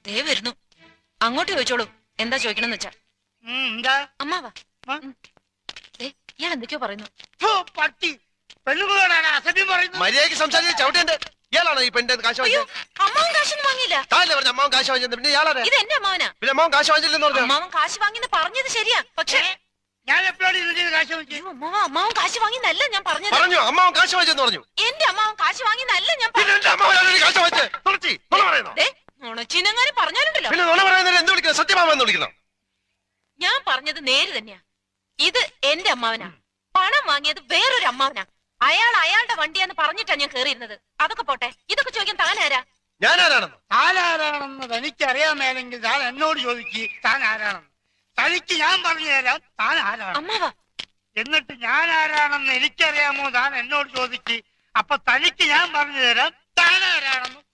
ദേ വരുന്നു. അങ്ങോട്ട് ചോദിച്ചോളൂ, എന്താ ചോദിക്കണമെന്ന് വെച്ചാ. അമ്മാവാ, ഇയാൾ എന്തൊക്കെയോ പറയുന്നു. പട്ടി പെണ്ണുങ്ങളോടാണ് അസഭ്യം പറയുന്നത്. മര്യാദയ്ക്ക് സംസാരിച്ച് ചവിട്ടേണ്ട. ഇയാളാണോ ഈ പെണ്ണിന്റെ കാശ് വാങ്ങിച്ചത്? അമ്മാവൻ കാശൊന്നും വാങ്ങിയില്ല. താല്ലേ പറഞ്ഞ അമ്മാവൻ കാശ് വാങ്ങിച്ചത്? പിന്നെ ഇയാളാണ്. ഇത് എന്റെ അമ്മാവനാ. പിന്നെ അമ്മാവൻ കാശ് വാങ്ങിച്ചില്ലെന്ന് പറഞ്ഞു. അമ്മാവൻ കാശ് വാങ്ങിന്ന് പറഞ്ഞത് ശരിയാ, പക്ഷേ ഞാൻ എപ്പോഴാണ് ഇതിന്റെ കാശ് വാങ്ങിച്ചത്? അമ്മാവൻ കാശ് വാങ്ങിന്നല്ല ഞാൻ പറഞ്ഞത്. പറഞ്ഞു അമ്മാവൻ കാശ് വാങ്ങിച്ചെന്ന് പറഞ്ഞു. എന്റെ അമ്മാവൻ കാശ് വാങ്ങിന്നല്ല ഞാൻ നുണച്ചിനെങ്ങാനും പറഞ്ഞാലുണ്ടല്ലോ. പിന്നെ നുണ പറയുന്നവരെ എന്ത് വിളിക്കണം? സത്യമാമെന്ന് വിളിക്കണം. ഞാൻ പറഞ്ഞത് നേര് തന്നെയാ. ഇത് എന്റെ അമ്മാവനാ. പണം വാങ്ങിയത് വേറൊരു അമ്മാവനാ. അയാൾ അയാളുടെ വണ്ടിയാന്ന് പറഞ്ഞിട്ടാ ഞാൻ കേറിയിരുന്നത്. അതൊക്കെ പോട്ടെ, ഇതൊക്കെ ചോദിക്കാൻ താനാരാ? ഞാനാരാണെന്ന്? താനാരാണെന്ന് തനിക്കറിയാൻ മേലെങ്കിൽ താൻ എന്നോട് ചോദിക്ക് താൻ ആരാണെന്ന്. തനിക്ക് ഞാൻ പറഞ്ഞു തരാം താൻ ആരാണ്. അമ്മാവാ, എന്നിട്ട് ഞാൻ ആരാണെന്ന് എനിക്കറിയാമോ താൻ എന്നോട് ചോദിക്ക്. അപ്പൊ തനിക്ക് ഞാൻ പറഞ്ഞു തരാം താൻ ആരാണെന്ന്.